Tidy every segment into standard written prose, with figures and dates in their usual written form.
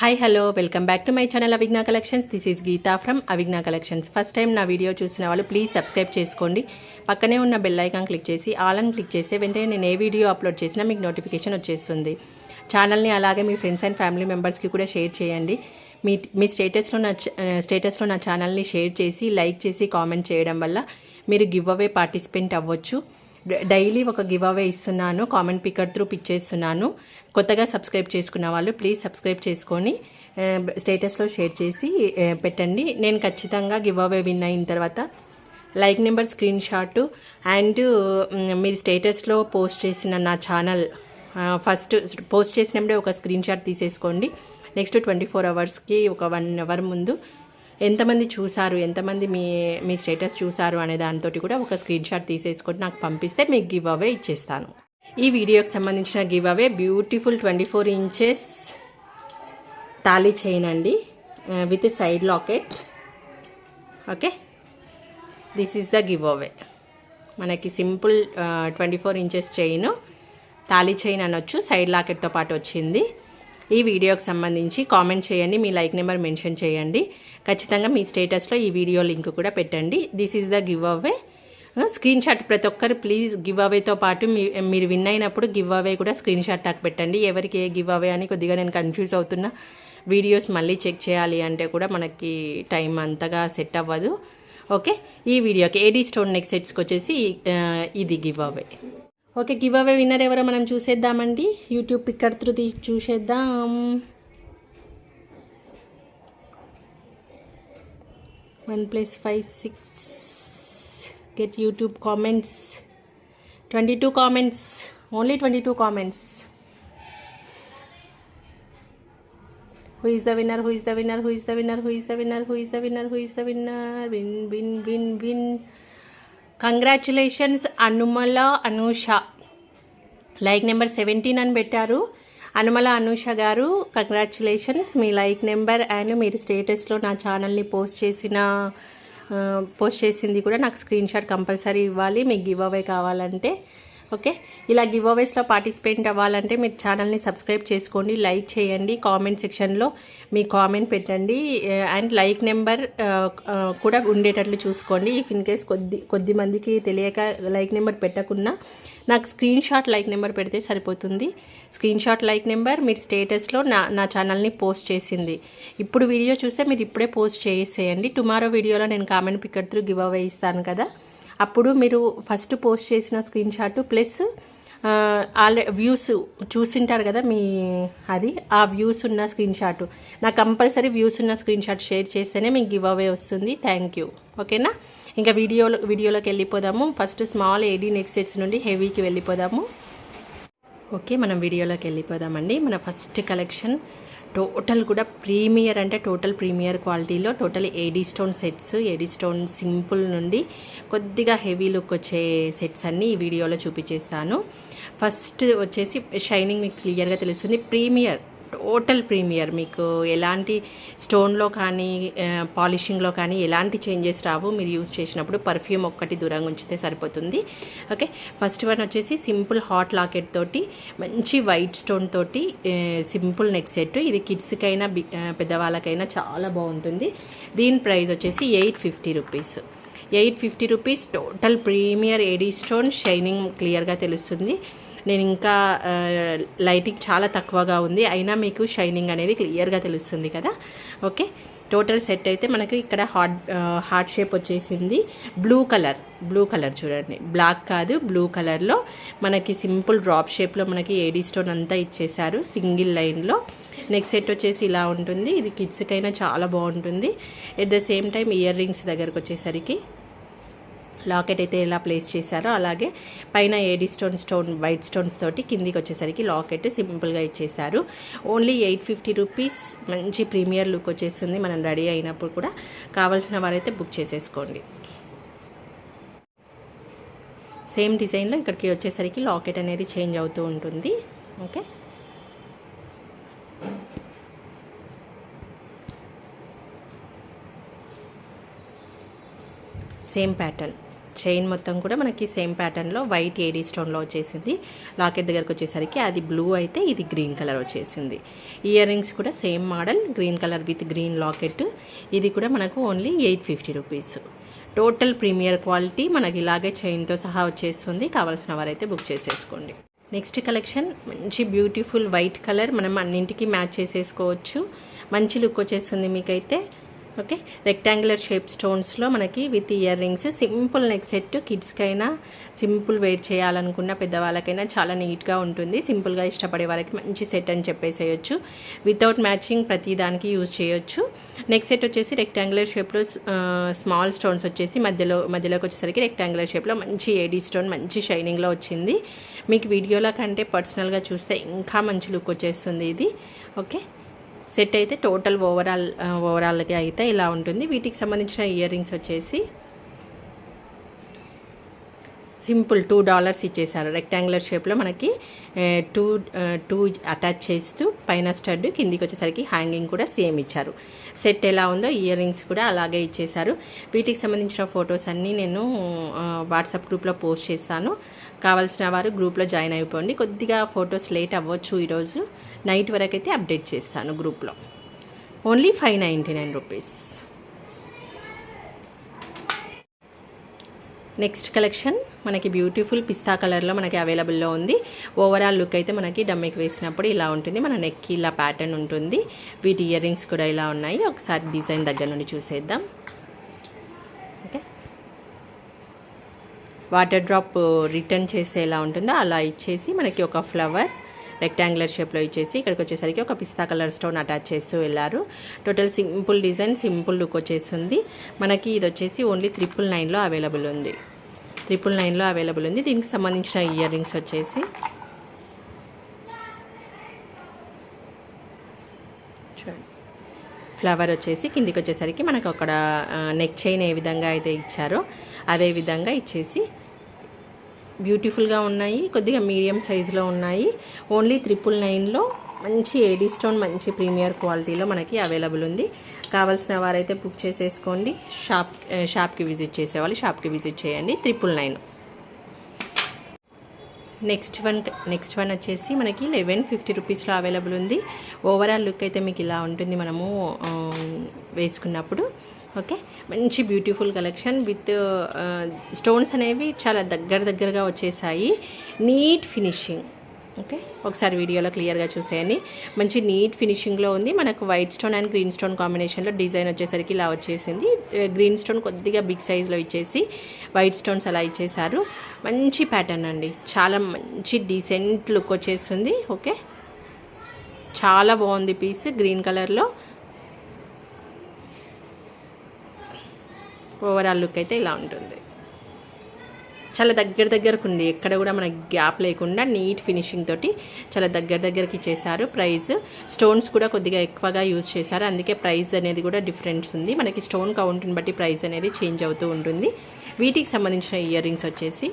Hi hello welcome back to my channel Avigna collections. This is Geeta from Avigna collections. First time నా video చూసిన వాళ్ళు please subscribe చేసుకోండి. పక్కనే ఉన్న బెల్ ఐకాన్ క్లిక్ చేసి ఆల్ అని క్లిక్ చేస్తే వెంటనే నేను ఏ వీడియో అప్లోడ్ చేసినా మీకు నోటిఫికేషన్ వచ్చేస్తుంది. ఛానల్ని అలాగే మీ ఫ్రెండ్స్ అండ్ ఫ్యామిలీ మెంబర్స్కి కూడా షేర్ చేయండి. మీ స్టేటస్లో నా ఛానల్ని షేర్ చేసి లైక్ చేసి కామెంట్ చేయడం వల్ల మీరు గివ్ అవే పార్టిసిపెంట్ అవ్వచ్చు. డైలీ ఒక గివ్ అవే ఇస్తున్నాను, కామెంట్ పికర్ త్రూ పిక్ చేస్తున్నాను. కొత్తగా సబ్స్క్రైబ్ చేసుకున్న వాళ్ళు ప్లీజ్ సబ్స్క్రైబ్ చేసుకొని స్టేటస్లో షేర్ చేసి పెట్టండి. నేను ఖచ్చితంగా గివ్ అవే విన్ అయిన తర్వాత like number screen shot and మీరు స్టేటస్లో పోస్ట్ చేసిన నా ఛానల్ ఫస్ట్ పోస్ట్ చేసినప్పుడే ఒక స్క్రీన్ షాట్ తీసేసుకోండి. నెక్స్ట్ 24 అవర్స్కి ఒక 1 అవర్ ముందు ఎంతమంది చూసారు, ఎంతమంది మీ స్టేటస్ చూసారు అనే దాంతో కూడా ఒక స్క్రీన్ షాట్ తీసేసుకొని నాకు పంపిస్తే మీకు గివ్ అవే ఇచ్చేస్తాను. ఈ వీడియోకి సంబంధించిన గివ్ అవే బ్యూటిఫుల్ 24 ఇంచెస్ తాళీ చైన్ అండి with side locket. Okay, this is the giveaway. మనకి సింపుల్ 24 ఇంచెస్ చైన్, తాళీ చైన్ అనొచ్చు, సైడ్ లాకెట్తో పాటు వచ్చింది. ఈ వీడియోకి సంబంధించి కామెంట్ చేయండి, మీ లైక్ నెంబర్ మెన్షన్ చేయండి. ఖచ్చితంగా మీ స్టేటస్లో ఈ వీడియో లింక్ కూడా పెట్టండి. This is the give away. Screen shot ప్రతి ఒక్కరు ప్లీజ్ గివ్ అవేతో పాటు మీరు విన్ అయినప్పుడు గివ్ అవే కూడా స్క్రీన్ షాట్ నాకు పెట్టండి. ఎవరికి ఏ గివ్ అవే అని కొద్దిగా నేను కన్ఫ్యూజ్ అవుతున్నా. వీడియోస్ మళ్ళీ చెక్ చేయాలి అంటే కూడా మనకి టైం అంతగా సెట్ అవ్వదు. ఓకే, ఈ వీడియోకి ఏడీ స్టోన్ నెక్ సెట్స్కి వచ్చేసి ఇది give away. Okay, give away winner ఎవరో మనం చూసేద్దామండి. యూట్యూబ్ పిక్కర్ త్రూ చూసేద్దాం. 1 + 5 6. Get YouTube comments. 22 comments. Only 22 comments. Who is the winner? Who is the winner? Who is the winner? Who is the winner? Who is the winner? Who is the winner? Win. Congratulations Anumula Anusha. Like number 17 అని పెట్టారు. అనుమల అనూష గారు congratulations. Me like number and మీరు స్టేటస్లో నా ఛానల్ని post చేసింది కూడా నాకు స్క్రీన్ షాట్ కంపల్సరీ ఇవ్వాలి మీకు గివ్ అవే కావాలంటే. ఓకే, ఇలా గివ్ అవేస్లో పార్టిసిపేట్ అవ్వాలంటే మీరు ఛానల్ని సబ్స్క్రైబ్ చేసుకోండి, లైక్ చేయండి, కామెంట్ సెక్షన్లో మీ కామెంట్ పెట్టండి అండ్ లైక్ నెంబర్ కూడా ఉండేటట్లు చూసుకోండి. ఇఫ్ ఇన్ కేస్ కొద్ది మందికి తెలియక లైక్ నెంబర్ పెట్టకున్నా నాకు స్క్రీన్ షాట్ లైక్ నెంబర్ పెడితే సరిపోతుంది. స్క్రీన్ షాట్ లైక్ నెంబర్ మీరు స్టేటస్లో నా ఛానల్ని పోస్ట్ చేసింది. ఇప్పుడు వీడియో చూస్తే మీరు ఇప్పుడే పోస్ట్ చేసేయండి. టుమారో వీడియోలో నేను comment picker through give away ఇస్తాను కదా, అప్పుడు మీరు ఫస్ట్ పోస్ట్ చేసిన స్క్రీన్ షాట్ ప్లస్ వ్యూస్ చూసింటారు కదా ఆ వ్యూస్ ఉన్న స్క్రీన్ షాట్ నాకు కంపల్సరీ వ్యూస్ ఉన్న స్క్రీన్ షాట్ షేర్ చేస్తేనే మీకు గివ్ అవే వస్తుంది. Thank you. ఓకేనా, ఇంకా వీడియోలోకి వెళ్ళిపోదాము. ఫస్ట్ స్మాల్ ఏడీ నెక్ సెట్స్ నుండి హెవీకి వెళ్ళిపోదాము. ఓకే, మనం వీడియోలోకి వెళ్ళిపోదామండి. మన ఫస్ట్ కలెక్షన్ టోటల్ కూడా ప్రీమియర్ అంటే టోటల్ ప్రీమియర్ క్వాలిటీలో total AD stone sets, AD stone simple నుండి కొద్దిగా హెవీ లుక్ వచ్చే సెట్స్ అన్నీ ఈ వీడియోలో చూపించేస్తాను. ఫస్ట్ వచ్చేసి షైనింగ్ మీకు క్లియర్గా తెలుస్తుంది. Premier, total premier. మీకు ఎలాంటి స్టోన్లో కానీ పాలిషింగ్లో కానీ ఎలాంటి చేంజెస్ రావు. మీరు యూజ్ చేసినప్పుడు పర్ఫ్యూమ్ ఒక్కటి దూరంగా ఉంచితే సరిపోతుంది. ఓకే, ఫస్ట్ వన్ వచ్చేసి సింపుల్ హాట్ లాకెట్ తోటి మంచి వైట్ స్టోన్ తోటి సింపుల్ నెక్ సెట్. ఇది కిడ్స్కైనా పెద్దవాళ్ళకైనా చాలా బాగుంటుంది. దీని ప్రైస్ వచ్చేసి 850 rupees. 850 rupees. Total premier AD stone, shining క్లియర్గా తెలుస్తుంది. నేను ఇంకా లైటింగ్ చాలా తక్కువగా ఉంది, అయినా మీకు షైనింగ్ అనేది క్లియర్గా తెలుస్తుంది కదా. ఓకే, టోటల్ సెట్ అయితే మనకి ఇక్కడ హార్ట్ షేప్ వచ్చేసింది. బ్లూ కలర్ చూడండి, బ్లాక్ కాదు బ్లూ కలర్లో మనకి సింపుల్ డ్రాప్ షేప్లో మనకి ఏడీ స్టోన్ అంతా ఇచ్చేసారు సింగిల్ లైన్లో. నెక్స్ట్ సెట్ వచ్చేసి ఇలా ఉంటుంది. ఇది కిడ్స్కైనా చాలా బాగుంటుంది. At the same time ear rings దగ్గరకు వచ్చేసరికి లాకెట్ అయితే ఎలా ప్లేస్ చేశారో అలాగే పైన ఏడీ స్టోన్ వైట్ స్టోన్స్ తోటి కిందికి వచ్చేసరికి లాకెట్ సింపుల్గా ఇచ్చేసారు. Only 850 rupees. మంచి ప్రీమియర్ లుక్ వచ్చేస్తుంది. మనం రెడీ అయినప్పుడు కూడా కావాల్సిన వారైతే బుక్ చేసేసుకోండి. సేమ్ డిజైన్లో ఇక్కడికి వచ్చేసరికి లాకెట్ అనేది చేంజ్ అవుతూ ఉంటుంది. ఓకే, సేమ్ ప్యాటర్న్ చైన్ మొత్తం కూడా మనకి సేమ్ ప్యాటర్న్లో వైట్ ఏడీ స్టోన్లో వచ్చేసింది. లాకెట్ దగ్గరకు వచ్చేసరికి అది బ్లూ అయితే ఇది గ్రీన్ కలర్ వచ్చేసింది. ఇయర్ రింగ్స్ కూడా same model, green colour with green locket. ఇది కూడా మనకు only 850 rupees. Total premier quality మనకి ఇలాగే చైన్తో సహా వచ్చేస్తుంది. కావాల్సిన వారైతే బుక్ చేసేసుకోండి. నెక్స్ట్ కలెక్షన్ మంచి బ్యూటిఫుల్ వైట్ కలర్, మనం అన్నింటికి మ్యాచ్ చేసేసుకోవచ్చు. మంచి లుక్ వచ్చేస్తుంది మీకైతే. ఓకే, రెక్టాంగులర్ షేప్ స్టోన్స్లో మనకి with earrings, simple neck set. కిడ్స్కైనా సింపుల్ వేర్ చేయాలనుకున్న పెద్దవాళ్ళకైనా చాలా నీట్గా ఉంటుంది. సింపుల్గా ఇష్టపడే వారికి మంచి సెట్ అని చెప్పేసేయచ్చు. వితౌట్ మ్యాచింగ్ ప్రతి దానికి యూజ్ చేయొచ్చు. నెక్ సెట్ వచ్చేసి రెక్టాంగులర్ షేప్లో స్మాల్ స్టోన్స్ వచ్చేసి మధ్యలోకి వచ్చేసరికి రెక్టాంగులర్ షేప్లో మంచి ఏడీ స్టోన్ మంచి షైనింగ్లో వచ్చింది. మీకు వీడియోలో కంటే పర్సనల్గా చూస్తే ఇంకా మంచి లుక్ వచ్చేస్తుంది ఇది. ఓకే, సెట్ అయితే టోటల్ ఓవరాల్గా అయితే ఇలా ఉంటుంది. వీటికి సంబంధించిన ఇయర్ రింగ్స్ వచ్చేసి సింపుల్ $2 ఇచ్చేసారు. రెక్టాంగులర్ షేప్లో మనకి టూ అటాచ్ చేస్తూ పైన స్టడ్, కిందికి వచ్చేసరికి హ్యాంగింగ్ కూడా సేమ్ ఇచ్చారు. సెట్ ఎలా ఉందో ఇయర్ రింగ్స్ కూడా అలాగే ఇచ్చేసారు. వీటికి సంబంధించిన ఫొటోస్ అన్నీ నేను వాట్సాప్ గ్రూప్లో పోస్ట్ చేస్తాను. కావాల్సిన వారు గ్రూప్లో జాయిన్ అయిపోండి. కొద్దిగా ఫొటోస్ లేట్ అవ్వచ్చు, ఈరోజు నైట్ వరకు అయితే అప్డేట్ చేస్తాను గ్రూప్లో. Only 599 rupees. నెక్స్ట్ కలెక్షన్ మనకి బ్యూటిఫుల్ పిస్తా కలర్లో మనకి అవైలబుల్లో ఉంది. ఓవరాల్ లుక్ అయితే మనకి డమ్మీకి వేసినప్పుడు ఇలా ఉంటుంది. మన నెక్కి ఇలా ప్యాటర్న్ ఉంటుంది. వీటి ఇయర్ రింగ్స్ కూడా ఇలా ఉన్నాయి. ఒకసారి డిజైన్ దగ్గర నుండి చూసేద్దాం. ఓకే, వాటర్ డ్రాప్ రిటర్న్ చేస్తే ఎలా ఉంటుందో అలా ఇచ్చేసి మనకి ఒక ఫ్లవర్ రెక్టాంగులర్ షేప్లో ఇచ్చేసి ఇక్కడికి వచ్చేసరికి ఒక పిస్తా కలర్ స్టోన్ అటాచ్ చేస్తూ వెళ్ళారు. Total simple design, simple look వచ్చేస్తుంది. మనకి ఇది వచ్చేసి ఓన్లీ 999లో అవైలబుల్ ఉంది. 999లో అవైలబుల్ ఉంది. దీనికి సంబంధించిన ఇయర్ రింగ్స్ వచ్చేసి ఫ్లవర్ వచ్చేసి కిందికి వచ్చేసరికి మనకు అక్కడ నెక్ చైన్ ఏ విధంగా అయితే ఇచ్చారో అదే విధంగా ఇచ్చేసి బ్యూటిఫుల్గా ఉన్నాయి. కొద్దిగా మీడియం సైజులో ఉన్నాయి. ఓన్లీ 999లో మంచి ఏడీ స్టోన్ మంచి ప్రీమియర్ క్వాలిటీలో మనకి అవైలబుల్ ఉంది. కావాల్సిన వారైతే బుక్ చేసేసుకోండి. షాప్కి విజిట్ చేసేవాళ్ళు షాప్కి విజిట్ చేయండి. 999. నెక్స్ట్ వన్ వచ్చేసి మనకి 1150 రూపీస్లో అవైలబుల్ ఉంది. ఓవరాల్ లుక్ అయితే మీకు ఇలా ఉంటుంది మనము వేసుకున్నప్పుడు. ఓకే, మంచి బ్యూటిఫుల్ కలెక్షన్ విత్ స్టోన్స్ అనేవి చాలా దగ్గరగా వచ్చేసాయి. Neat finishing. ఓకే, ఒకసారి వీడియోలో క్లియర్గా చూసేయండి. మంచి నీట్ ఫినిషింగ్లో ఉంది. మనకు white stone and green stone కాంబినేషన్లో డిజైన్ వచ్చేసరికి ఇలా వచ్చేసింది. గ్రీన్ స్టోన్ కొద్దిగా బిగ్ సైజ్లో ఇచ్చేసి వైట్ స్టోన్స్ అలా ఇచ్చేసారు. మంచి ప్యాటర్న్ అండి, చాలా మంచి డీసెంట్ లుక్ వచ్చేస్తుంది. ఓకే, చాలా బాగుంది పీస్ గ్రీన్ కలర్లో. ఓవరాల్ లుక్ అయితే ఇలా ఉంటుంది. చాలా దగ్గరకు ఉంది. ఎక్కడ కూడా మనకి గ్యాప్ లేకుండా నీట్ ఫినిషింగ్ తోటి చాలా దగ్గరికి ఇచ్చేసారు. ప్రైస్ స్టోన్స్ కూడా కొద్దిగా ఎక్కువగా యూజ్ చేశారు. అందుకే ప్రైస్ అనేది కూడా డిఫరెన్స్ ఉంది. మనకి స్టోన్ కౌంట్ని బట్టి ప్రైస్ అనేది చేంజ్ అవుతూ ఉంటుంది. వీటికి సంబంధించిన ఇయర్ రింగ్స్ వచ్చేసి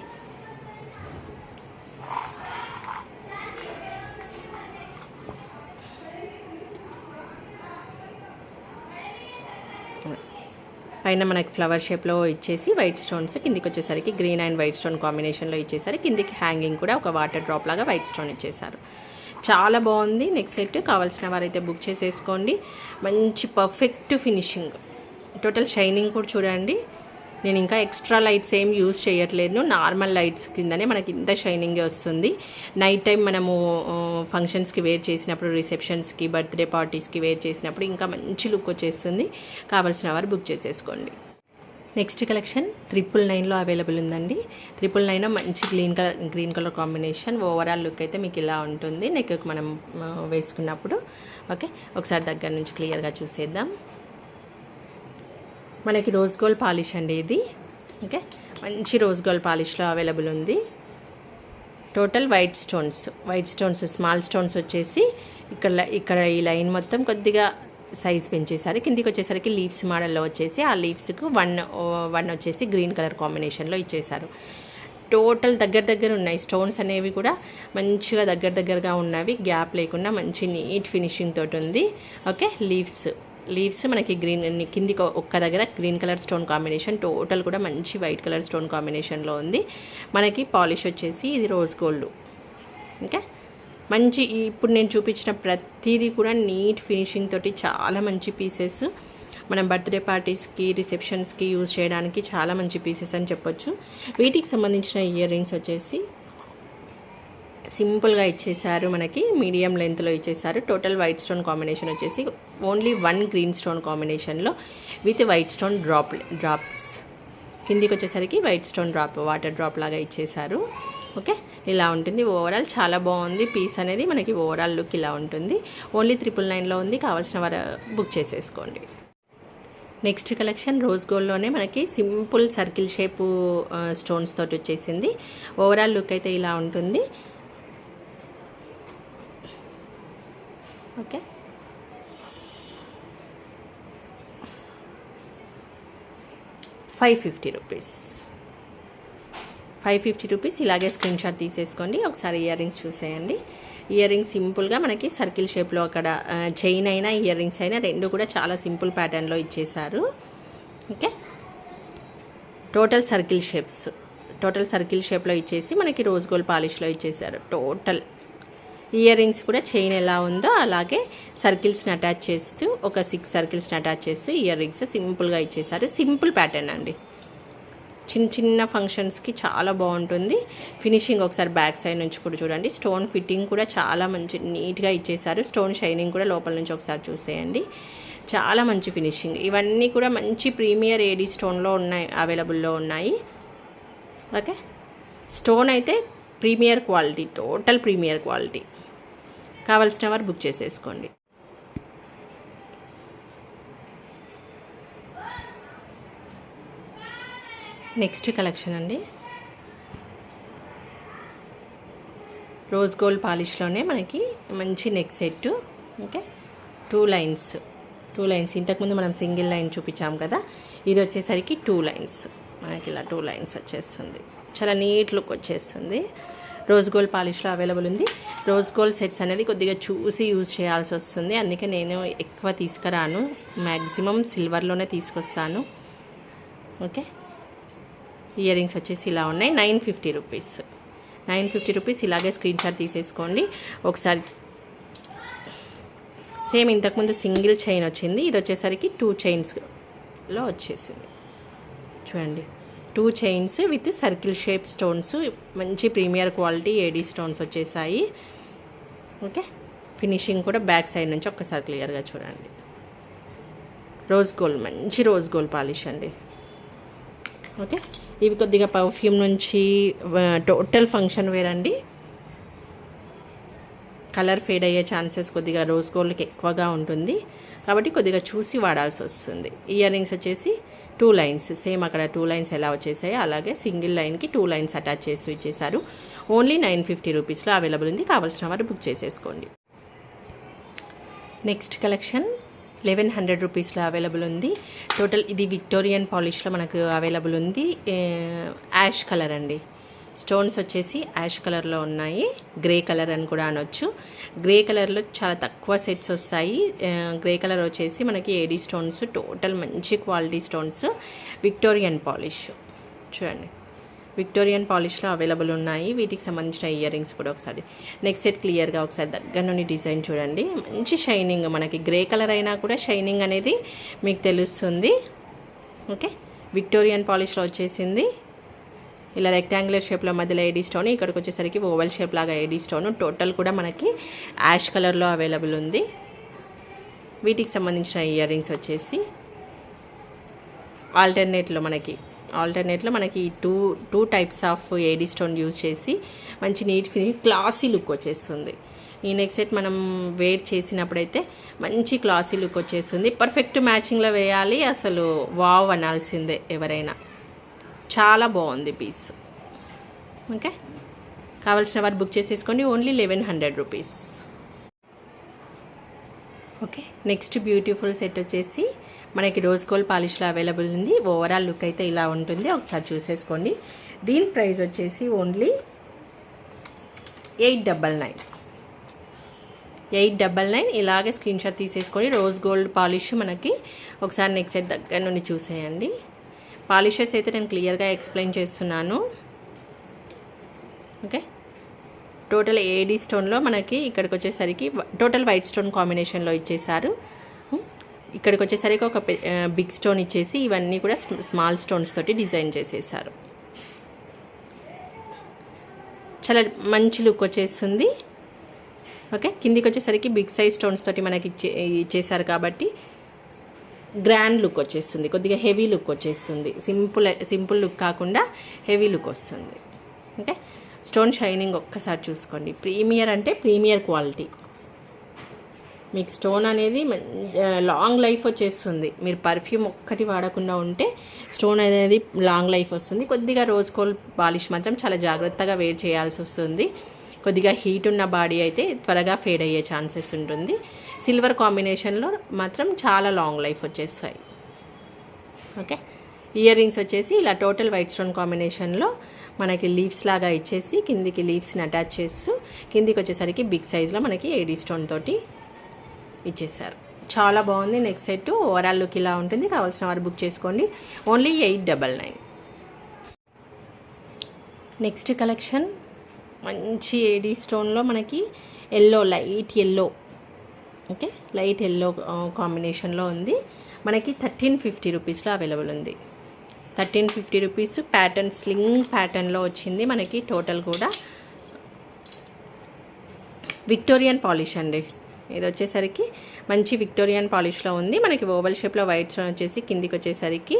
పైన మనకి ఫ్లవర్ షేప్లో ఇచ్చేసి వైట్ స్టోన్స్, కిందికి వచ్చేసరికి గ్రీన్ అండ్ వైట్ స్టోన్ కాంబినేషన్లో ఇచ్చేసరికి కిందికి హ్యాంగింగ్ కూడా ఒక వాటర్ డ్రాప్ లాగా వైట్ స్టోన్ ఇచ్చేసారు. చాలా బాగుంది. నెక్స్ట్ సెట్ కావాల్సిన వారైతే బుక్ చేసేసుకోండి. మంచి పర్ఫెక్ట్ ఫినిషింగ్, టోటల్ షైనింగ్ కూడా చూడండి. నేను ఇంకా ఎక్స్ట్రా లైట్స్ ఏం యూజ్ చేయట్లేదు. నార్మల్ లైట్స్ కిందనే మనకి ఇంత షైనింగ్ వస్తుంది. నైట్ టైం మనము ఫంక్షన్స్కి వేర్ చేసినప్పుడు, రిసెప్షన్స్కి, బర్త్డే పార్టీస్కి వేర్ చేసినప్పుడు ఇంకా మంచి లుక్ వచ్చేస్తుంది. కావాల్సిన వారు బుక్ చేసేసుకోండి. నెక్స్ట్ కలెక్షన్ 999లో అవైలబుల్ ఉందండి. 999 మంచి green colour combination. Overall look అయితే మీకు ఇలా ఉంటుంది నెక్కి మనం వేసుకున్నప్పుడు. ఓకే, ఒకసారి దగ్గర నుంచి క్లియర్గా చూసేద్దాం. మనకి రోజ్ గోల్డ్ పాలిష్ అండి ఇది. ఓకే, మంచి రోజ్ గోల్డ్ పాలిష్లో అవైలబుల్ ఉంది. Total white stones small stones వచ్చేసి ఇక్కడ ఈ లైన్ మొత్తం కొద్దిగా సైజ్ పెంచేసారు. కిందికి వచ్చేసరికి లీవ్స్ మోడల్లో వచ్చేసి ఆ లీవ్స్కు వన్ వచ్చేసి గ్రీన్ కలర్ కాంబినేషన్లో ఇచ్చేసారు. టోటల్ దగ్గర ఉన్నాయి. స్టోన్స్ అనేవి కూడా మంచిగా దగ్గరగా ఉన్నవి, గ్యాప్ లేకుండా మంచి నీట్ ఫినిషింగ్ తోటి ఉంది. ఓకే, లీవ్స్ లీవ్స్ మనకి గ్రీన్ కింది ఒక్క దగ్గర green colour stone combination, total కూడా మంచి వైట్ కలర్ స్టోన్ కాంబినేషన్లో ఉంది. మనకి పాలిష్ వచ్చేసి ఇది రోజ్ గోల్డ్. ఓకే, మంచి ఇప్పుడు నేను చూపించిన ప్రతిదీ కూడా నీట్ ఫినిషింగ్ తోటి చాలా మంచి పీసెస్. మనం బర్త్డే పార్టీస్కి, రిసెప్షన్స్కి యూజ్ చేయడానికి చాలా మంచి పీసెస్ అని చెప్పొచ్చు. వీటికి సంబంధించిన ఇయర్ రింగ్స్ వచ్చేసి సింపుల్గా ఇచ్చేసారు, మనకి మీడియం లెంత్లో ఇచ్చేసారు. టోటల్ వైట్ స్టోన్ కాంబినేషన్ వచ్చేసి ఓన్లీ 1 గ్రీన్ స్టోన్ కాంబినేషన్లో విత్ వైట్ స్టోన్ డ్రాప్స్. కిందికి వచ్చేసరికి వైట్ స్టోన్ వాటర్ డ్రాప్ లాగా ఇచ్చేసారు. ఓకే, ఇలా ఉంటుంది. ఓవరాల్ చాలా బాగుంది పీస్ అనేది. మనకి ఓవరాల్ లుక్ ఇలా ఉంటుంది. ఓన్లీ 999లో ఉంది. కావాల్సిన వారు బుక్ చేసేసుకోండి. నెక్స్ట్ కలెక్షన్ రోజ్ గోల్డ్లోనే మనకి సింపుల్ సర్కిల్ షేపు స్టోన్స్ తోటి వచ్చేసింది. ఓవరాల్ లుక్ అయితే ఇలా ఉంటుంది. Okay, rupees 550 rupees. ఇలాగే స్క్రీన్ షాట్ తీసేసుకోండి. ఒకసారి ఇయర్ రింగ్స్ చూసేయండి. ఇయర్ రింగ్స్ సింపుల్గా మనకి సర్కిల్ షేప్లో అక్కడ చైన్ అయినా ఇయర్ రింగ్స్ అయినా రెండు కూడా చాలా సింపుల్ ప్యాటర్న్లో ఇచ్చేసారు. ఓకే, టోటల్ సర్కిల్ షేప్లో ఇచ్చేసి మనకి రోజ్ గోల్డ్ పాలిష్లో ఇచ్చేసారు. టోటల్ ఇయర్ రింగ్స్ కూడా చైన్ ఎలా ఉందో అలాగే సర్కిల్స్ని అటాచ్ చేస్తూ ఒక 6 సర్కిల్స్ని అటాచ్ చేస్తూ ఇయర్ రింగ్స్ సింపుల్గా ఇచ్చేసారు. సింపుల్ ప్యాటర్న్ అండి. చిన్న ఫంక్షన్స్కి చాలా బాగుంటుంది. ఫినిషింగ్ ఒకసారి బ్యాక్ సైడ్ నుంచి కూడా చూడండి. స్టోన్ ఫిట్టింగ్ కూడా చాలా మంచి నీట్గా ఇచ్చేసారు. స్టోన్ షైనింగ్ కూడా లోపల నుంచి ఒకసారి చూసేయండి. చాలా మంచి ఫినిషింగ్. ఇవన్నీ కూడా మంచి ప్రీమియర్ ఏడీ స్టోన్లో ఉన్నాయి, అవైలబుల్లో ఉన్నాయి. ఓకే, స్టోన్ అయితే premier quality, total premier quality. కావాల్సిన వారు బుక్ చేసేసుకోండి. నెక్స్ట్ కలెక్షన్ అండి, రోజ్ గోల్డ్ పాలిష్లోనే మనకి మంచి నెక్ సెట్. ఓకే, 2 లైన్స్ ఇంతకుముందు మనం సింగిల్ లైన్ చూపించాం కదా, ఇది వచ్చేసరికి 2 లైన్స్. మనకి ఇలా 2 లైన్స్ వచ్చేస్తుంది. చాలా నీట్ లుక్ వచ్చేస్తుంది. రోజ్ గోల్డ్ పాలిష్లో అవైలబుల్ ఉంది. రోజ్ గోల్డ్ సెట్స్ అనేది కొద్దిగా చూసి యూజ్ చేయాల్సి వస్తుంది. అందుకే నేను ఎక్కువ తీసుకురాను, మ్యాక్సిమం సిల్వర్లోనే తీసుకొస్తాను. ఓకే, ఇయర్ రింగ్స్ వచ్చేసి ఇలా ఉన్నాయి. 950 రూపీస్. ఇలాగే స్క్రీన్ షాట్ తీసేసుకోండి. ఒకసారి సేమ్ ఇంతకుముందు సింగిల్ చైన్ వచ్చింది, ఇది వచ్చేసరికి 2 చైన్స్లో వచ్చేసింది. చూడండి, 2 chains with circle shape stones. మంచి ప్రీమియర్ క్వాలిటీ ఏడీ స్టోన్స్ వచ్చేసాయి. ఓకే, ఫినిషింగ్ కూడా బ్యాక్ సైడ్ నుంచి ఒక్కసారి క్లియర్గా చూడండి. రోజ్ గోల్డ్, మంచి రోజ్ గోల్డ్ పాలిష్ అండి. ఓకే, ఇవి కొద్దిగా పర్ఫ్యూమ్ నుంచి టోటల్ ఫంక్షన్ వేర్ అండి. కలర్ ఫేడ్ అయ్యే ఛాన్సెస్ కొద్దిగా రోజ్ గోల్డ్కి ఎక్కువగా ఉంటుంది, కాబట్టి కొద్దిగా చూసి వాడాల్సి వస్తుంది. ఇయర్ రింగ్స్ వచ్చేసి 2 లైన్స్, సేమ్ అక్కడ 2 లైన్స్ ఎలా వచ్చేసాయో అలాగే సింగిల్ లైన్కి 2 లైన్స్ అటాచ్ చేసి ఇచ్చేసారు. ఓన్లీ 950 రూపీస్లో అవైలబుల్ ఉంది. కావాల్సిన వారు బుక్ చేసేసుకోండి. నెక్స్ట్ కలెక్షన్ 1100 రూపీస్లో అవైలబుల్ ఉంది. టోటల్ ఇది విక్టోరియన్ పాలిష్లో మనకు అవైలబుల్ ఉంది. యాష్ కలర్ అండి. స్టోన్స్ వచ్చేసి యాష్ కలర్లో ఉన్నాయి. గ్రే కలర్ అని కూడా అనొచ్చు. గ్రే కలర్లో చాలా తక్కువ సెట్స్ వస్తాయి. గ్రే కలర్ వచ్చేసి మనకి ఏడీ స్టోన్స్, టోటల్ మంచి క్వాలిటీ స్టోన్స్. విక్టోరియన్ పాలిష్ చూడండి, విక్టోరియన్ పాలిష్లో అవైలబుల్ ఉన్నాయి. వీటికి సంబంధించిన ఇయర్ రింగ్స్ కూడా ఒకసారి నెక్ సెట్ క్లియర్గా ఒకసారి దగ్గర నుండి డిజైన్ చూడండి. మంచి షైనింగ్, మనకి గ్రే కలర్ అయినా కూడా షైనింగ్ అనేది మీకు తెలుస్తుంది. ఓకే, విక్టోరియన్ పాలిష్లో వచ్చేసింది. ఇలా రెక్టాంగులర్ షేప్లో మధ్యలో ఏడీ స్టోన్, ఇక్కడికి వచ్చేసరికి ఓవల్ షేప్ లాగా ఏడీ స్టోన్. టోటల్ కూడా మనకి యాష్ కలర్లో అవైలబుల్ ఉంది. వీటికి సంబంధించిన ఇయర్ రింగ్స్ వచ్చేసి ఆల్టర్నేట్లో మనకి two types of AD stone use చేసి మంచి నీట్ ఫినిష్ క్లాసీ లుక్ వచ్చేస్తుంది. ఈ నెక్ సెట్ మనం వేర్ చేసినప్పుడైతే మంచి క్లాసీ లుక్ వచ్చేస్తుంది. పర్ఫెక్ట్ మ్యాచింగ్లో వేయాలి, అసలు వావ్ అనాల్సిందే ఎవరైనా. చాలా బాగుంది పీస్. ఓకే, కావాల్సిన వారు బుక్ చేసేసుకోండి. Only 1100 rupees. Okay, next beautiful set వచ్చేసి మనకి రోజ్ గోల్డ్ పాలిష్లో అవైలబుల్ ఉంది. ఓవరాల్ లుక్ అయితే ఇలా ఉంటుంది, ఒకసారి చూసేసుకోండి. దీని ప్రైస్ వచ్చేసి ఓన్లీ 899. 899 ఇలాగే స్క్రీన్ షాట్ తీసేసుకొని రోజ్ గోల్డ్ పాలిష్ మనకి ఒకసారి నెక్ సెట్ దగ్గర నుండి చూసేయండి. పాలిషెస్ అయితే నేను క్లియర్గా ఎక్స్ప్లెయిన్ చేస్తున్నాను. ఓకే, టోటల్ ఏడీ స్టోన్లో మనకి ఇక్కడికి వచ్చేసరికి టోటల్ వైట్ స్టోన్ కాంబినేషన్లో ఇచ్చేసారు. ఇక్కడికి వచ్చేసరికి ఒక బిగ్ స్టోన్ ఇచ్చేసి ఇవన్నీ కూడా స్మాల్ స్టోన్స్ తోటి డిజైన్ చేసేసారు. చాలా మంచి లుక్ వచ్చేస్తుంది. ఓకే, కిందికి వచ్చేసరికి బిగ్ సైజ్ స్టోన్స్ తోటి మనకి ఇచ్చేసారు కాబట్టి గ్రాండ్ లుక్ వచ్చేస్తుంది, కొద్దిగా హెవీ లుక్ వచ్చేస్తుంది. సింపుల్ లుక్ కాకుండా హెవీ లుక్ వస్తుంది. ఓకే, స్టోన్ షైనింగ్ ఒక్కసారి చూసుకోండి. ప్రీమియర్ అంటే ప్రీమియర్ క్వాలిటీ. మీకు స్టోన్ అనేది లాంగ్ లైఫ్ వచ్చేస్తుంది. మీరు పర్ఫ్యూమ్ ఒక్కటి వాడకుండా ఉంటే స్టోన్ అనేది లాంగ్ లైఫ్ వస్తుంది. కొద్దిగా రోజ్ గోల్డ్ పాలిష్ మాత్రం చాలా జాగ్రత్తగా వేర్ చేయాల్సి వస్తుంది. కొద్దిగా హీట్ ఉన్న బాడీ అయితే త్వరగా ఫేడ్ అయ్యే ఛాన్సెస్ ఉంటుంది. సిల్వర్ కాంబినేషన్లో మాత్రం చాలా లాంగ్ లైఫ్ వచ్చేస్తాయి. ఓకే, ఇయర్ రింగ్స్ వచ్చేసి ఇలా టోటల్ వైట్ స్టోన్ కాంబినేషన్లో మనకి లీవ్స్ లాగా ఇచ్చేసి కిందికి లీవ్స్ని అటాచ్ చేస్తూ కిందికి వచ్చేసరికి బిగ్ సైజ్లో మనకి ఏడీ స్టోన్ తోటి ఇచ్చేసారు. చాలా బాగుంది. నెక్స్ట్ సెట్ ఓవరాల్ లుక్ ఇలా ఉంటుంది. కావాల్సిన వారు బుక్ చేసుకోండి. ఓన్లీ 899. నెక్స్ట్ కలెక్షన్ మంచి ఏడీ స్టోన్లో మనకి yellow, light yellow. Okay, light yellow కాంబినేషన్లో ఉంది. మనకి 1350 రూపీస్లో అవైలబుల్ ఉంది. 1350 రూపీస్. ప్యాటర్న్ స్లింగ్ ప్యాటర్న్లో వచ్చింది మనకి. టోటల్ కూడా విక్టోరియన్ పాలిష్ అండి. ఇది వచ్చేసరికి మంచి విక్టోరియన్ పాలిష్లో ఉంది. మనకి ఓవల్ షేప్లో వైట్ స్టోన్ వచ్చేసి కిందికి వచ్చేసరికి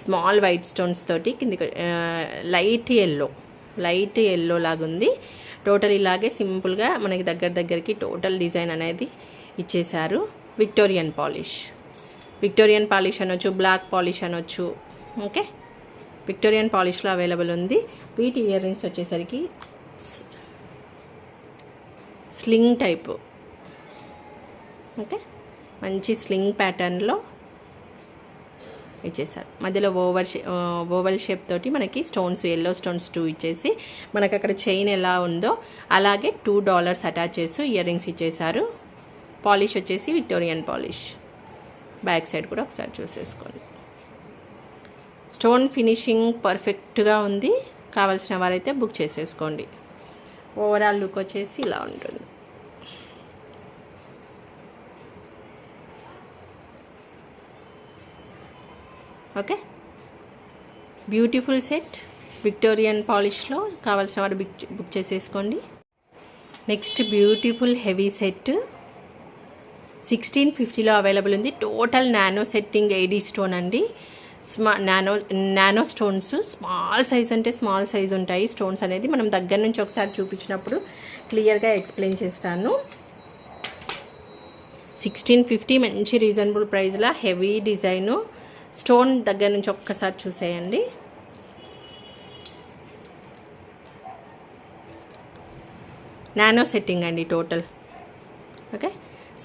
స్మాల్ వైట్ స్టోన్స్ తోటి కిందికి లైట్ ఎల్లో లాగా ఉంది. టోటల్ ఇలాగే సింపుల్గా మనకి దగ్గరికి టోటల్ డిజైన్ అనేది ఇచ్చేశారు. విక్టోరియన్ పాలిష్ అనొచ్చు, బ్లాక్ పాలిష్ అనొచ్చు. ఓకే, విక్టోరియన్ పాలిష్లో అవైలబుల్ ఉంది. వీటి ఇయర్ రింగ్స్ వచ్చేసరికి స్లింగ్ టైపు. ఓకే, మంచి స్లింగ్ ప్యాటర్న్లో ఇచ్చేసారు. మధ్యలో ఓవల్ షేప్ తోటి మనకి స్టోన్స్, ఎల్లో స్టోన్స్ 2 ఇచ్చేసి మనకి అక్కడ చైన్ ఎలా ఉందో అలాగే $2 అటాచ్ చేస్తూ ఇయర్ రింగ్స్ ఇచ్చేసారు. పాలిష్ వచ్చేసి విక్టోరియన్ పాలిష్. బ్యాక్ సైడ్ కూడా ఒకసారి చూసేసుకోండి. స్టోన్ ఫినిషింగ్ పర్ఫెక్ట్గా ఉంది. కావాల్సిన వారైతే బుక్ చేసేసుకోండి. ఓవరాల్ లుక్ వచ్చేసి ఇలా ఉంటుంది. ఓకే, బ్యూటిఫుల్ సెట్ విక్టోరియన్ పాలిష్లో. కావాల్సిన వారు బుక్ చేసేసుకోండి. నెక్స్ట్ బ్యూటిఫుల్ హెవీ సెట్ 1650లో అవైలబుల్ ఉంది. Total nano setting AD stone అండి. Nano stones. స్మాల్ సైజ్ అంటే స్మాల్ సైజ్ ఉంటాయి స్టోన్స్ అనేది. మనం దగ్గర నుంచి ఒకసారి చూపించినప్పుడు క్లియర్గా ఎక్స్ప్లెయిన్ చేస్తాను. 1650 మంచి రీజనబుల్ ప్రైస్లో హెవీ డిజైను. స్టోన్ దగ్గర నుంచి ఒక్కసారి చూసేయండి. నానో సెట్టింగ్ అండి total. Okay,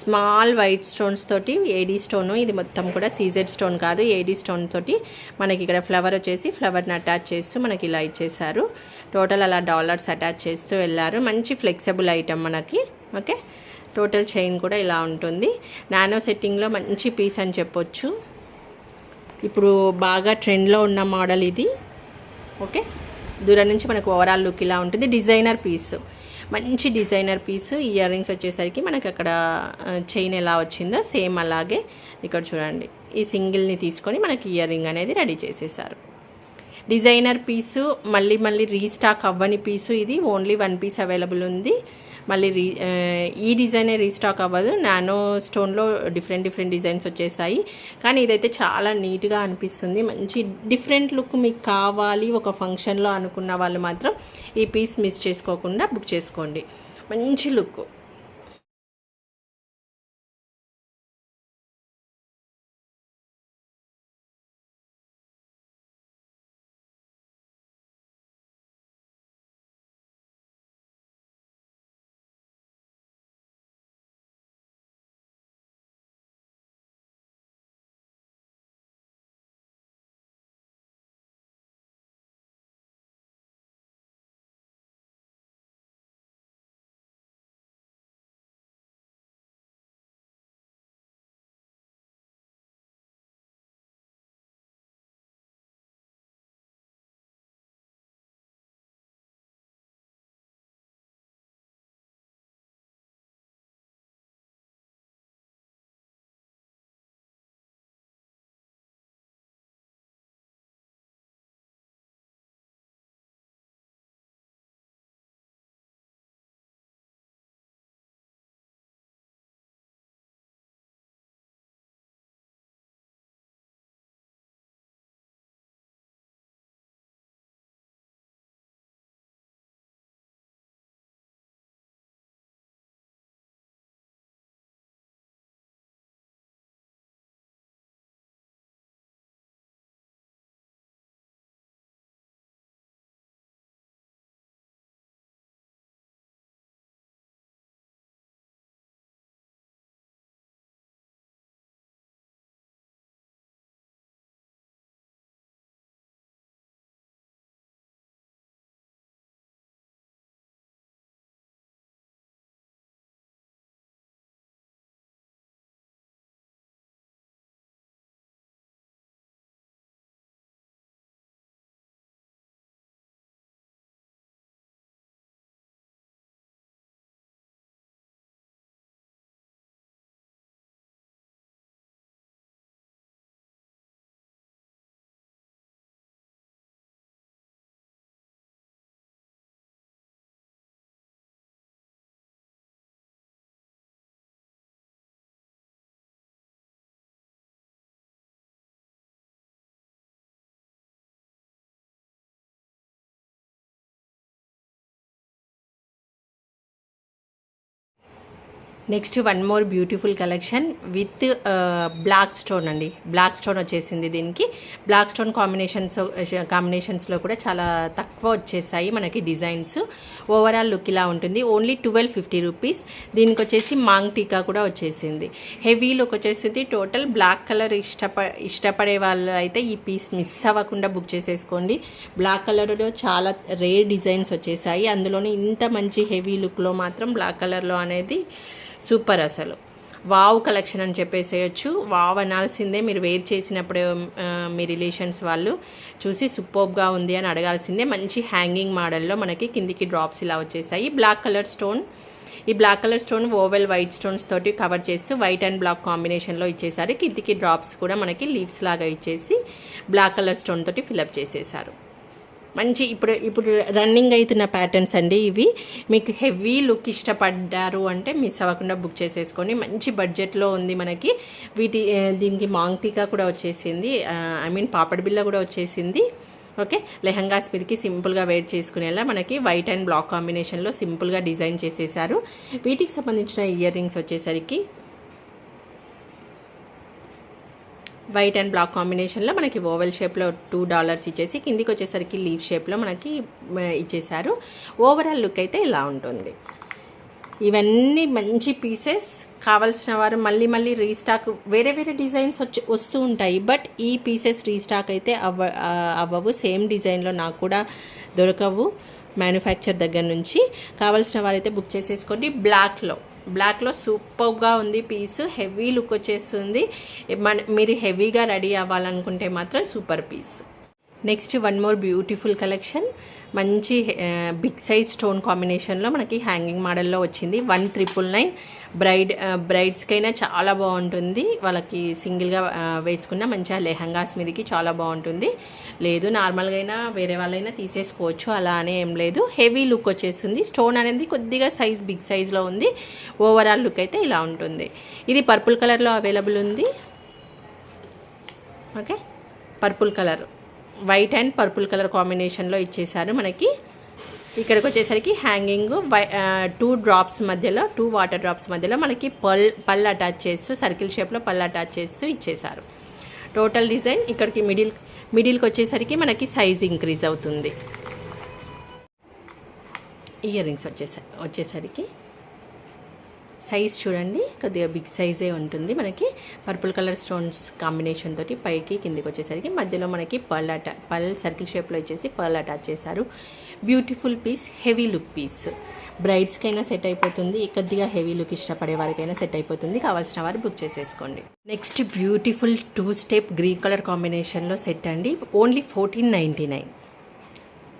small white stones తోటి ఏడీ స్టోను. ఇది మొత్తం కూడా సీజెడ్ స్టోన్ కాదు, ఏడీ స్టోన్ తోటి మనకి ఇక్కడ ఫ్లవర్ వచ్చేసి ఫ్లవర్ని అటాచ్ చేస్తూ మనకి ఇలా ఇచ్చేసారు. టోటల్ అలా $డాలర్స్ అటాచ్ చేస్తూ వెళ్ళారు. మంచి ఫ్లెక్సిబుల్ ఐటమ్ మనకి. ఓకే, టోటల్ చైన్ కూడా ఇలా ఉంటుంది. నానో సెట్టింగ్లో మంచి పీస్ అని చెప్పొచ్చు. ఇప్పుడు బాగా ట్రెండ్లో ఉన్న మోడల్ ఇది. ఓకే, దూరం నుంచి మనకు ఓవరాల్ లుక్ ఇలా ఉంటుంది. డిజైనర్ పీస్, మంచి డిజైనర్ పీస్. ఇయర్ రింగ్స్ వచ్చేసరికి మనకి అక్కడ చైన్ ఎలా వచ్చిందో సేమ్ అలాగే ఇక్కడ చూడండి. ఈ సింగిల్ని తీసుకొని మనకి ఇయర్ రింగ్ అనేది రెడీ చేసేసారు. డిజైనర్ పీసు, మళ్ళీ రీస్టాక్ అవ్వని పీసు. ఇది ఓన్లీ 1 పీస్ అవైలబుల్ ఉంది. మళ్ళీ ఈ డిజైనే రీస్టాక్ అవ్వదు. నానో స్టోన్లో డిఫరెంట్ డిజైన్స్ వచ్చేసాయి. కానీ ఇదైతే చాలా నీట్గా అనిపిస్తుంది. మంచి డిఫరెంట్ లుక్ మీకు కావాలి ఒక ఫంక్షన్లో అనుకున్న వాళ్ళు మాత్రం ఈ పీస్ మిస్ చేసుకోకుండా బుక్ చేసుకోండి. మంచి look. Next one more beautiful collection with black stone అండి. బ్లాక్ స్టోన్ వచ్చేసింది. దీనికి బ్లాక్ స్టోన్ కాంబినేషన్స్లో కూడా చాలా తక్కువ వచ్చేసాయి మనకి డిజైన్స్. ఓవరాల్ లుక్ ఇలా ఉంటుంది. Only 1250 rupees. దీనికి వచ్చేసి మాంగ్ టీకా కూడా వచ్చేసింది. హెవీ లుక్ వచ్చేసింది. టోటల్ బ్లాక్ కలర్ ఇష్టపడే వాళ్ళు అయితే ఈ పీస్ మిస్ అవ్వకుండా బుక్ చేసేసుకోండి. బ్లాక్ కలర్లో చాలా రేర్ డిజైన్స్ వచ్చేసాయి. అందులోనే ఇంత మంచి హెవీ లుక్లో మాత్రం బ్లాక్ కలర్లో అనేది సూపర్. అసలు వావ్ కలెక్షన్ అని చెప్పేసేయచ్చు. వావ్ అనాల్సిందే. మీరు వేర్ చేసినప్పుడు మీ రిలేషన్స్ వాళ్ళు చూసి సూపర్గా ఉంది అని అడగాల్సిందే. మంచి హ్యాంగింగ్ మోడల్లో మనకి కిందికి డ్రాప్స్ ఇలా వచ్చేసాయి. బ్లాక్ కలర్ స్టోన్, ఈ black colour stone oval white stones తోటి కవర్ చేస్తూ వైట్ అండ్ బ్లాక్ కాంబినేషన్లో ఇచ్చేసారు. కిందికి డ్రాప్స్ కూడా మనకి లీవ్స్ లాగా ఇచ్చేసి బ్లాక్ కలర్ స్టోన్ తోటి ఫిలప్ చేసేసారు. మంచి ఇప్పుడు రన్నింగ్ అవుతున్న ప్యాటర్న్స్ అండి ఇవి. మీకు హెవీ లుక్ ఇష్టపడ్డారు అంటే మిస్ అవ్వకుండా బుక్ చేసేసుకొని. మంచి బడ్జెట్లో ఉంది మనకి. దీనికి మాంగ్ టీకా కూడా వచ్చేసింది. పాపడ్ బిల్ల కూడా వచ్చేసింది. ఓకే, లెహంగాస్ మీదకి సింపుల్గా వేర్ చేసుకునేలా మనకి వైట్ అండ్ బ్లాక్ కాంబినేషన్లో సింపుల్గా డిజైన్ చేసేసారు. వీటికి సంబంధించిన ఇయర్ రింగ్స్ వచ్చేసరికి వైట్ అండ్ బ్లాక్ కాంబినేషన్లో మనకి ఓవెల్ షేప్లో $2 ఇచ్చేసి కిందికి వచ్చేసరికి లీవ్ షేప్లో మనకి ఇచ్చేసారు. ఓవరాల్ లుక్ అయితే ఇలా ఉంటుంది. ఇవన్నీ మంచి పీసెస్. కావాల్సిన వారు మళ్ళీ రీస్టాక్ వేరే డిజైన్స్ వస్తూ ఉంటాయి. బట్ ఈ పీసెస్ రీస్టాక్ అయితే అవ్వవు. సేమ్ డిజైన్లో నాకు కూడా దొరకవు మ్యానుఫ్యాక్చర్ దగ్గర నుంచి. కావాల్సిన వారైతే బుక్ చేసేసుకోండి. బ్లాక్లో సూపర్గా ఉంది పీస్. హెవీ లుక్ వచ్చేస్తుంది. మీరు హెవీగా రెడీ అవ్వాలనుకుంటే మాత్రం super piece. Next one more beautiful collection. మంచి బిగ్ సైజ్ స్టోన్ కాంబినేషన్లో మనకి హ్యాంగింగ్ మోడల్లో వచ్చింది. 1999. బ్రైడ్స్కైనా చాలా బాగుంటుంది. వాళ్ళకి సింగిల్గా వేసుకున్న మంచిగా లెహంగాస్ మీదకి చాలా బాగుంటుంది. లేదు నార్మల్గా అయినా వేరే వాళ్ళైనా తీసేసుకోవచ్చు, అలా అనే ఏం లేదు. హెవీ లుక్ వచ్చేస్తుంది. స్టోన్ అనేది కొద్దిగా బిగ్ సైజ్లో ఉంది. ఓవరాల్ లుక్ అయితే ఇలా ఉంటుంది. ఇది పర్పుల్ కలర్లో అవైలబుల్ ఉంది. Okay, purple colour, white and purple colour కాంబినేషన్లో ఇచ్చేసారు మనకి. ఇక్కడికి వచ్చేసరికి హ్యాంగింగ్ 2 డ్రాప్స్ మధ్యలో 2 వాటర్ డ్రాప్స్ మధ్యలో మనకి పళ్ళు అటాచ్ చేస్తూ సర్కిల్ షేప్లో పళ్ళు అటాచ్ చేస్తూ ఇచ్చేసారు. టోటల్ డిజైన్ ఇక్కడికి మిడిల్కి వచ్చేసరికి మనకి సైజ్ ఇంక్రీజ్ అవుతుంది. ఇయర్ రింగ్స్ వచ్చేసరికి సైజ్ చూడండి, కొద్దిగా బిగ్ సైజే ఉంటుంది మనకి. పర్పుల్ కలర్ స్టోన్స్ కాంబినేషన్ తోటి పైకి కిందికి వచ్చేసరికి మధ్యలో మనకి పర్ల్ సర్కిల్ షేప్లో ఇచ్చేసి పర్ల్ అటాచ్ చేశారు. Beautiful piece, heavy look piece. బ్రైడ్స్కైనా సెట్ అయిపోతుంది. కొద్దిగా హెవీ లుక్ ఇష్టపడే వారికైనా సెట్ అయిపోతుంది. కావాల్సిన వారు బుక్ చేసేసుకోండి. Next beautiful 2 step green colour కాంబినేషన్లో సెట్ అండి. ఓన్లీ 1499.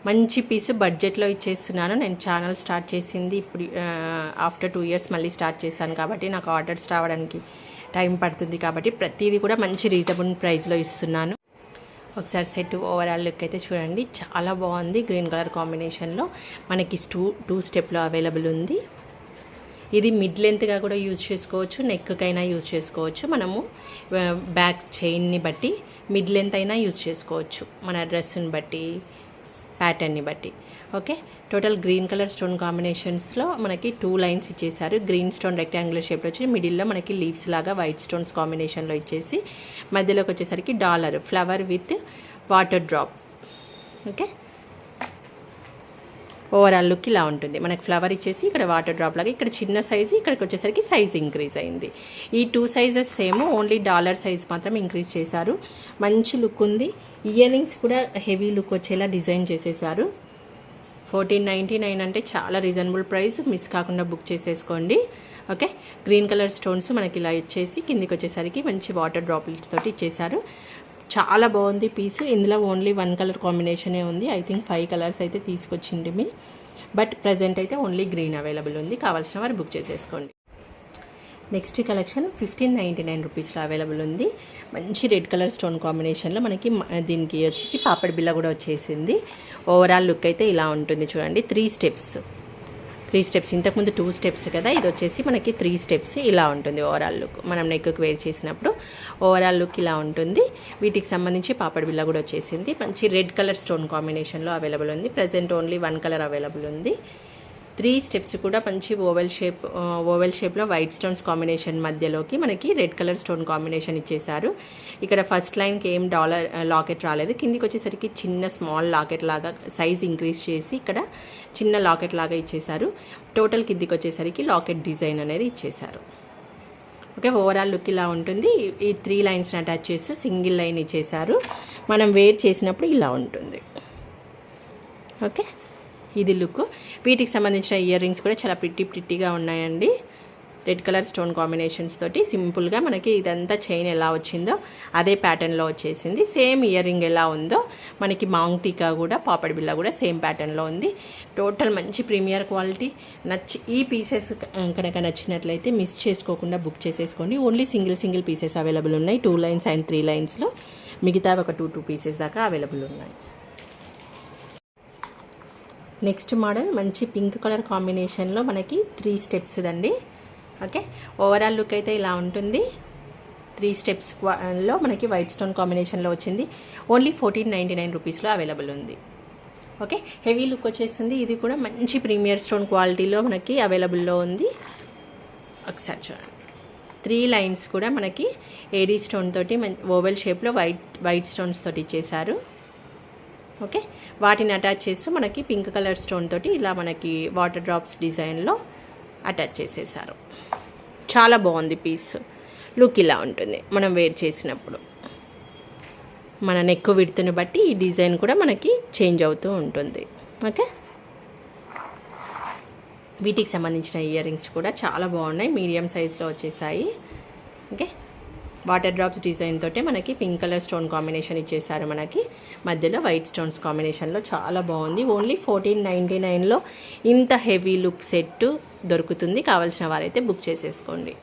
మంచి పీస్ బడ్జెట్లో ఇచ్చేస్తున్నాను. నేను ఛానల్ స్టార్ట్ చేసింది ఇప్పుడు ఆఫ్టర్ 2 ఇయర్స్ మళ్ళీ స్టార్ట్ చేశాను కాబట్టి నాకు ఆర్డర్స్ రావడానికి టైం పడుతుంది. కాబట్టి ప్రతిదీ కూడా మంచి రీజనబుల్ ప్రైస్లో ఇస్తున్నాను. ఒకసారి సెట్ ఓవరాల్ లుక్ అయితే చూడండి, చాలా బాగుంది. గ్రీన్ కలర్ కాంబినేషన్లో మనకి 2 స్టెప్లో అవైలబుల్ ఉంది. ఇది మిడ్ లెంత్గా కూడా యూజ్ చేసుకోవచ్చు, నెక్కైనా యూజ్ చేసుకోవచ్చు. మనము బ్యాక్ చైన్ని బట్టి మిడ్ లెంత్ అయినా యూజ్ చేసుకోవచ్చు, మన డ్రెస్ని బట్టి, ప్యాటర్న్ని బట్టి. Okay, total green colour stone కాంబినేషన్స్లో మనకి 2 లైన్స్ ఇచ్చేసారు. గ్రీన్ స్టోన్ రెక్టాంగులర్ షేప్లో వచ్చి మిడిల్లో మనకి లీవ్స్ లాగా వైట్ స్టోన్స్ కాంబినేషన్లో ఇచ్చేసి మధ్యలోకి వచ్చేసరికి dollar flower with water drop. Okay, overall look ఇలా ఉంటుంది. మనకి ఫ్లవర్ ఇచ్చేసి ఇక్కడ వాటర్ డ్రాప్ లాగా, ఇక్కడ చిన్న సైజు, ఇక్కడికి వచ్చేసరికి సైజ్ ఇంక్రీజ్ అయింది. ఈ 2 sizes same, only dollar size మాత్రం ఇంక్రీజ్ చేశారు. మంచి లుక్ ఉంది. ఇయర్ రింగ్స్ కూడా హెవీ లుక్ వచ్చేలా డిజైన్ చేసేసారు. 1499 అంటే చాలా రీజనబుల్ ప్రైస్. మిస్ కాకుండా బుక్ చేసేసుకోండి. ఓకే, గ్రీన్ కలర్ స్టోన్స్ మనకి ఇలా ఇచ్చేసి కిందికి వచ్చేసరికి మంచి వాటర్ డ్రాప్లెట్స్ తోటి ఇచ్చేసారు. చాలా బాగుంది పీస్. ఇందులో ఓన్లీ 1 కలర్ కాంబినేషనే ఉంది. ఐ థింక్ 5 కలర్స్ అయితే తీసుకొచ్చింది మీ. బట్ ప్రజెంట్ అయితే ఓన్లీ గ్రీన్ అవైలబుల్ ఉంది. కావాల్సిన వారు బుక్ చేసేసుకోండి. నెక్స్ట్ కలెక్షన్ 1599 రూపీస్లో అవైలబుల్ ఉంది. మంచి రెడ్ కలర్ స్టోన్ కాంబినేషన్లో మనకి దీనికి వచ్చేసి పాపడ్ బిల్ల కూడా వచ్చేసింది. ఓవరాల్ లుక్ అయితే ఇలా ఉంటుంది చూడండి. 3 స్టెప్స్, ఇంతకుముందు 2 స్టెప్స్ కదా, ఇది వచ్చేసి మనకి 3 స్టెప్స్ ఇలా ఉంటుంది ఓవరాల్ లుక్. మనం నెక్కి వేర్ చేసినప్పుడు ఓవరాల్ లుక్ ఇలా ఉంటుంది. వీటికి సంబంధించి పాపడ్ బిల్ల కూడా వచ్చేసింది. మంచి రెడ్ కలర్ స్టోన్ కాంబినేషన్లో అవైలబుల్ ఉంది. ప్రజెంట్ ఓన్లీ 1 కలర్ అవైలబుల్ ఉంది. 3 స్టెప్స్ కూడా మంచి ఓవెల్ షేప్లో వైట్ స్టోన్స్ కాంబినేషన్ మధ్యలోకి మనకి రెడ్ కలర్ స్టోన్ కాంబినేషన్ ఇచ్చేసారు. ఇక్కడ ఫస్ట్ లైన్కి ఏం లాకెట్ రాలేదు. కిందికి వచ్చేసరికి చిన్న స్మాల్ లాకెట్ లాగా సైజ్ ఇంక్రీజ్ చేసి ఇక్కడ చిన్న లాకెట్ లాగా ఇచ్చేసారు. టోటల్ కిందికి వచ్చేసరికి లాకెట్ డిజైన్ అనేది ఇచ్చేసారు. ఓకే, ఓవరాల్ లుక్ ఇలా ఉంటుంది. ఈ 3 లైన్స్ని అటాచ్ చేసి సింగిల్ లైన్ ఇచ్చేసారు. మనం వేర్ చేసినప్పుడు ఇలా ఉంటుంది. ఓకే, ఇది లుక్. వీటికి సంబంధించిన ఇయర్ రింగ్స్ కూడా చాలా ప్రిట్టీగా ఉన్నాయండి. రెడ్ కలర్ స్టోన్ కాంబినేషన్స్ తోటి సింపుల్గా మనకి ఇదంతా చైన్ ఎలా వచ్చిందో అదే ప్యాటర్న్లో వచ్చేసింది. సేమ్ ఇయర్ రింగ్ ఎలా ఉందో మనకి మాంగ్ టీకా కూడా పాపడ్ బిళ్ళ కూడా సేమ్ ప్యాటర్న్లో ఉంది. టోటల్ మంచి ప్రీమియర్ క్వాలిటీ. ఈ పీసెస్ కనుక నచ్చినట్లయితే మిస్ చేసుకోకుండా బుక్ చేసేసుకోండి. ఓన్లీ సింగిల్ పీసెస్ అవైలబుల్ ఉన్నాయి. 2 లైన్స్ అండ్ 3 లైన్స్లో. మిగతా ఒక 2 పీసెస్ దాకా అవైలబుల్ ఉన్నాయి. నెక్స్ట్ మోడల్ మంచి పింక్ కలర్ కాంబినేషన్లో మనకి 3 స్టెప్స్ అండి. ఓకే, ఓవరాల్ లుక్ అయితే ఇలా ఉంటుంది. 3 స్టెప్స్లో మనకి వైట్ స్టోన్ కాంబినేషన్లో వచ్చింది. ఓన్లీ 1499 రూపీస్లో అవైలబుల్ ఉంది. ఓకే, హెవీ లుక్ వచ్చేస్తుంది. ఇది కూడా మంచి ప్రీమియర్ స్టోన్ క్వాలిటీలో మనకి అవైలబుల్లో ఉంది. ఒకసారి చూడండి. 3 లైన్స్ కూడా మనకి ఏడీ స్టోన్ తోటి ఓవెల్ షేప్లో వైట్ స్టోన్స్ తోటి ఇచ్చేసారు. ఓకే, వాటిని అటాచ్ చేస్తూ మనకి పింక్ కలర్ స్టోన్ తోటి ఇలా మనకి వాటర్ డ్రాప్స్ డిజైన్లో అటాచ్ చేసేసారు. చాలా బాగుంది పీస్. లుక్ ఇలా ఉంటుంది మనం వేర్ చేసినప్పుడు. మన నెక్ విడ్త్ని బట్టి ఈ డిజైన్ కూడా మనకి చేంజ్ అవుతూ ఉంటుంది. ఓకే, వీటికి సంబంధించిన ఇయర్ రింగ్స్ కూడా చాలా బాగున్నాయి. మీడియం సైజ్లో వచ్చేసాయి. ఓకే, వాటర్ డ్రాప్స్ డిజైన్ తోటే మనకి పింక్ కలర్ స్టోన్ కాంబినేషన్ ఇచ్చేసారు. మనకి మధ్యలో వైట్ స్టోన్స్ కాంబినేషన్లో చాలా బాగుంది. ఓన్లీ 1499లో ఇంత హెవీ లుక్ సెట్ దొరుకుతుంది. కావాల్సిన వారైతే బుక్ చేసేసుకోండి.